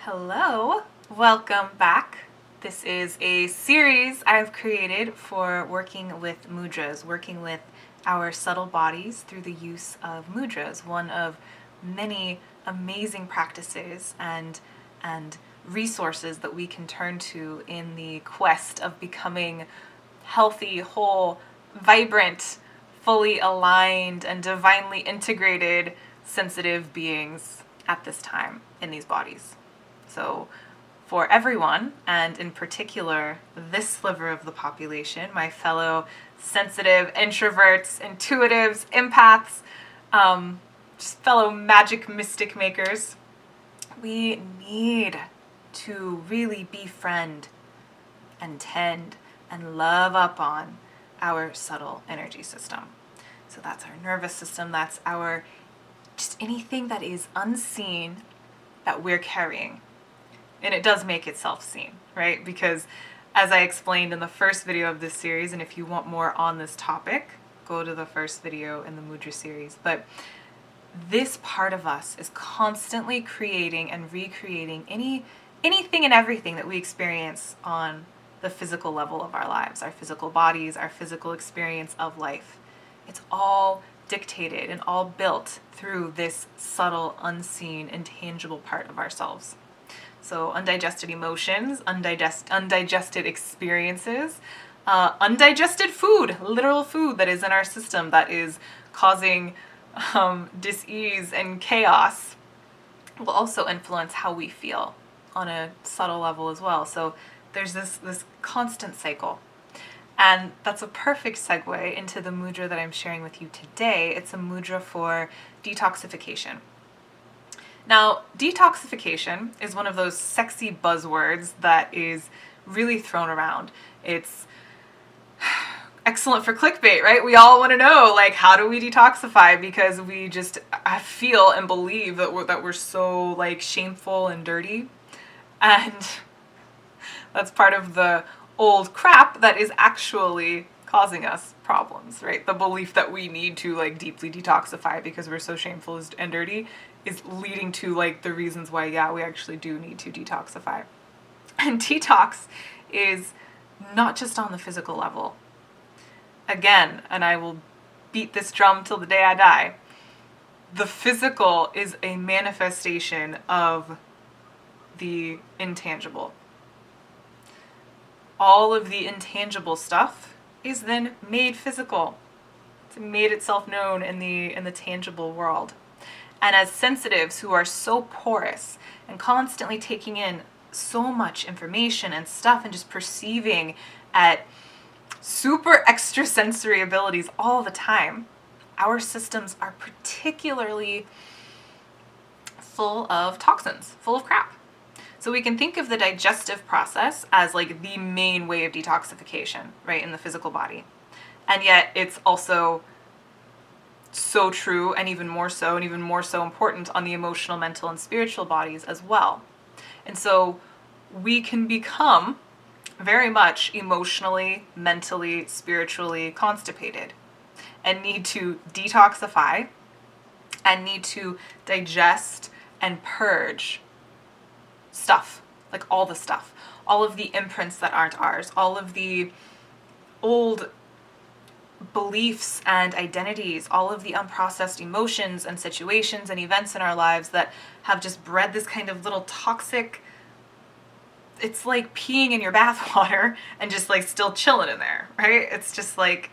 Hello, welcome back. This is a series I've created for working with mudras, working with our subtle bodies through the use of mudras, one of many amazing practices and resources that we can turn to in the quest of becoming healthy, whole, vibrant, fully aligned, and divinely integrated, sensitive beings at this time in these bodies. So, for everyone, and in particular this sliver of the population, my fellow sensitive introverts, intuitives, empaths, just fellow magic mystic makers, we need to really befriend and tend and love up on our subtle energy system. So that's our nervous system, that's our just anything that is unseen that we're carrying. And it does make itself seen, right? Because as I explained in the first video of this series, and if you want more on this topic, go to the first video in the Mudra series. But this part of us is constantly creating and recreating anything and everything that we experience on the physical level of our lives, our physical bodies, our physical experience of life. It's all dictated and all built through this subtle, unseen, intangible part of ourselves. So undigested emotions, undigested experiences, undigested food, literal food that is in our system that is causing dis-ease and chaos will also influence how we feel on a subtle level as well. So there's this constant cycle. And that's a perfect segue into the mudra that I'm sharing with you today. It's a mudra for detoxification. Now, detoxification is one of those sexy buzzwords that is really thrown around. It's excellent for clickbait, right? We all want to know, like, how do we detoxify? Because we just feel and believe that we're so, like, shameful and dirty. And that's part of the old crap that is actually causing us problems, right? The belief that we need to, like, deeply detoxify because we're so shameful and dirty is leading to, like, the reasons why, yeah, we actually do need to detoxify. And detox is not just on the physical level. Again, and I will beat this drum till the day I die, the physical is a manifestation of the intangible. All of the intangible stuff is then made physical. It's made itself known in the tangible world. And as sensitives who are so porous and constantly taking in so much information and stuff and just perceiving at super extrasensory abilities all the time, our systems are particularly full of toxins, full of crap. So we can think of the digestive process as like the main way of detoxification, right, in the physical body. And yet it's also so true and even more so important on the emotional, mental, and spiritual bodies as well. And so we can become very much emotionally, mentally, spiritually constipated and need to detoxify and need to digest and purge stuff, like all the stuff, all of the imprints that aren't ours, all of the old beliefs and identities, all of the unprocessed emotions and situations and events in our lives that have just bred this kind of little toxic, it's like peeing in your bathwater and just like still chilling in there, right? It's just like,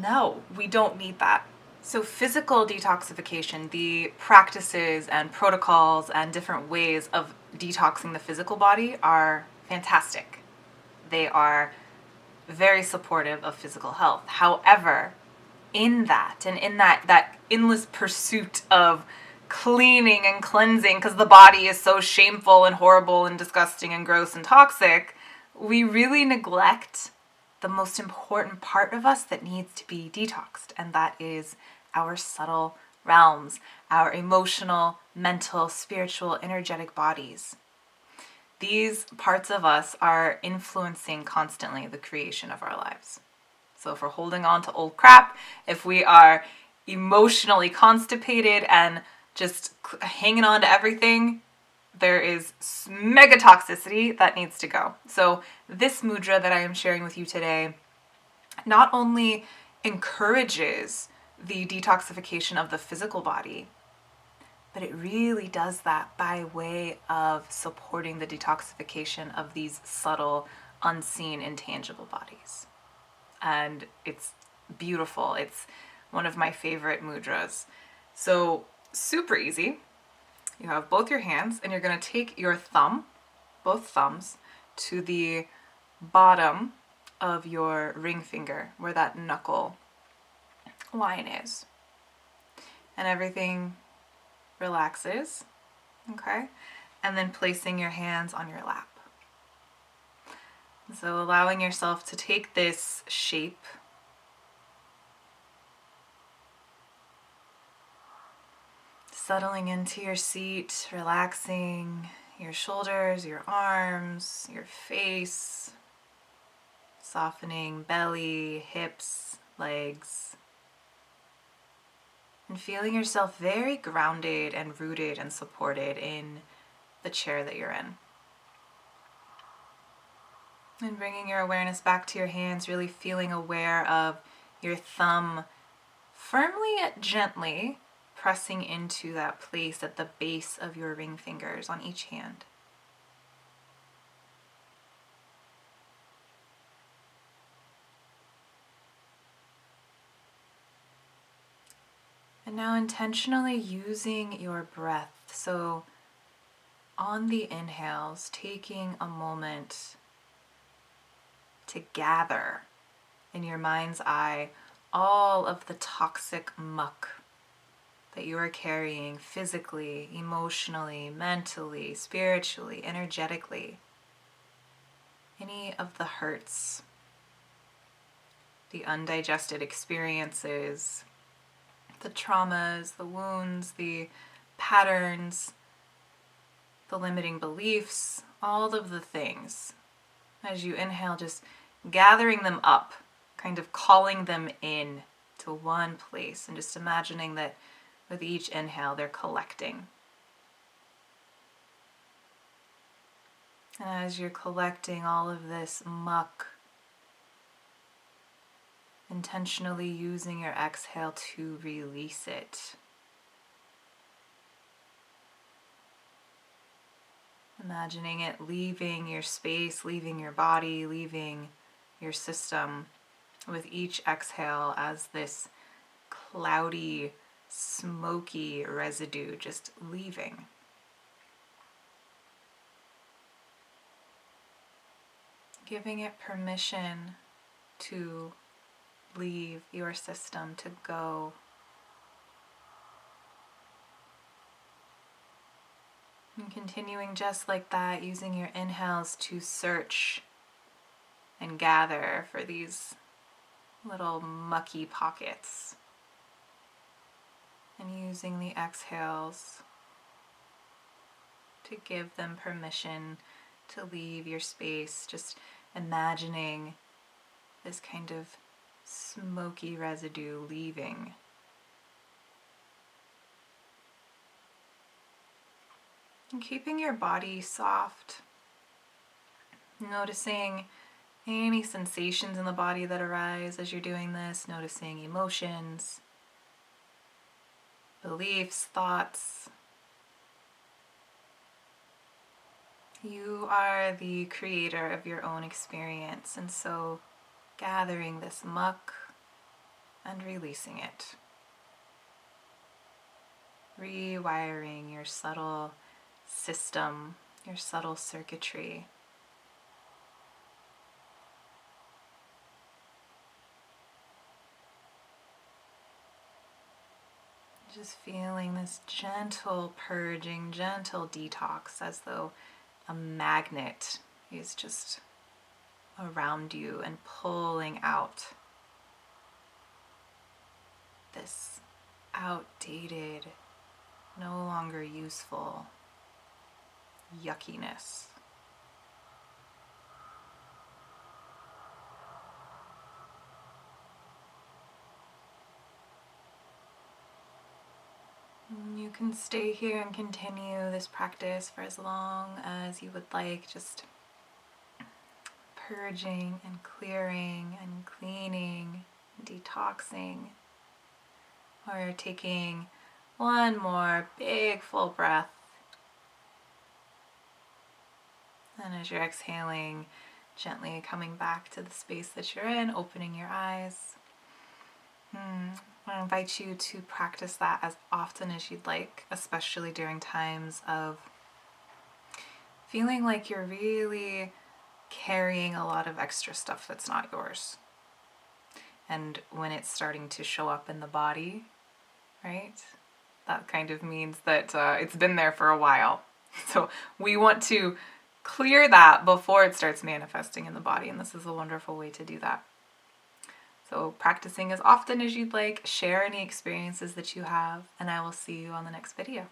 no, we don't need that. So physical detoxification, the practices and protocols and different ways of detoxing the physical body are fantastic. They are very supportive of physical health. However, in that endless pursuit of cleaning and cleansing, because the body is so shameful and horrible and disgusting and gross and toxic, we really neglect the most important part of us that needs to be detoxed, and that is our subtle realms, our emotional, mental, spiritual, energetic bodies. These parts of us are influencing constantly the creation of our lives. So if we're holding on to old crap, if we are emotionally constipated and just hanging on to everything, there is mega toxicity that needs to go. So this mudra that I am sharing with you today not only encourages the detoxification of the physical body, but it really does that by way of supporting the detoxification of these subtle, unseen, intangible bodies. And it's beautiful. It's one of my favorite mudras. So, super easy. You have both your hands, and you're going to take your thumb, both thumbs, to the bottom of your ring finger, where that knuckle line is. And everything relaxes, okay? And then placing your hands on your lap. So allowing yourself to take this shape, settling into your seat, relaxing your shoulders, your arms, your face, softening belly, hips, legs, and feeling yourself very grounded and rooted and supported in the chair that you're in. And bringing your awareness back to your hands, really feeling aware of your thumb firmly yet gently pressing into that place at the base of your ring fingers on each hand. And now intentionally using your breath. So on the inhales, taking a moment to gather in your mind's eye all of the toxic muck that you are carrying physically, emotionally, mentally, spiritually, energetically. Any of the hurts, the undigested experiences, the traumas, the wounds, the patterns, the limiting beliefs, all of the things. As you inhale, just gathering them up, kind of calling them in to one place, and just imagining that with each inhale they're collecting. And as you're collecting all of this muck, intentionally using your exhale to release it. Imagining it leaving your space, leaving your body, leaving your system with each exhale as this cloudy, smoky residue just leaving. Giving it permission to leave your system, to go. And continuing just like that, using your inhales to search and gather for these little mucky pockets. And using the exhales to give them permission to leave your space, just imagining this kind of smoky residue leaving. And keeping your body soft, noticing any sensations in the body that arise as you're doing this, noticing emotions, beliefs, thoughts. You are the creator of your own experience, and so gathering this muck and releasing it. Rewiring your subtle system, your subtle circuitry. Just feeling this gentle purging, gentle detox, as though a magnet is just around you and pulling out this outdated, no longer useful yuckiness. You can stay here and continue this practice for as long as you would like, just purging and clearing and cleaning, detoxing, or taking one more big full breath. And as you're exhaling, gently coming back to the space that you're in, opening your eyes. I invite you to practice that as often as you'd like, especially during times of feeling like you're really carrying a lot of extra stuff that's not yours. And when it's starting to show up in the body, right? That kind of means that it's been there for a while. So we want to clear that before it starts manifesting in the body, and this is a wonderful way to do that. So practicing as often as you'd like, share any experiences that you have, and I will see you on the next video.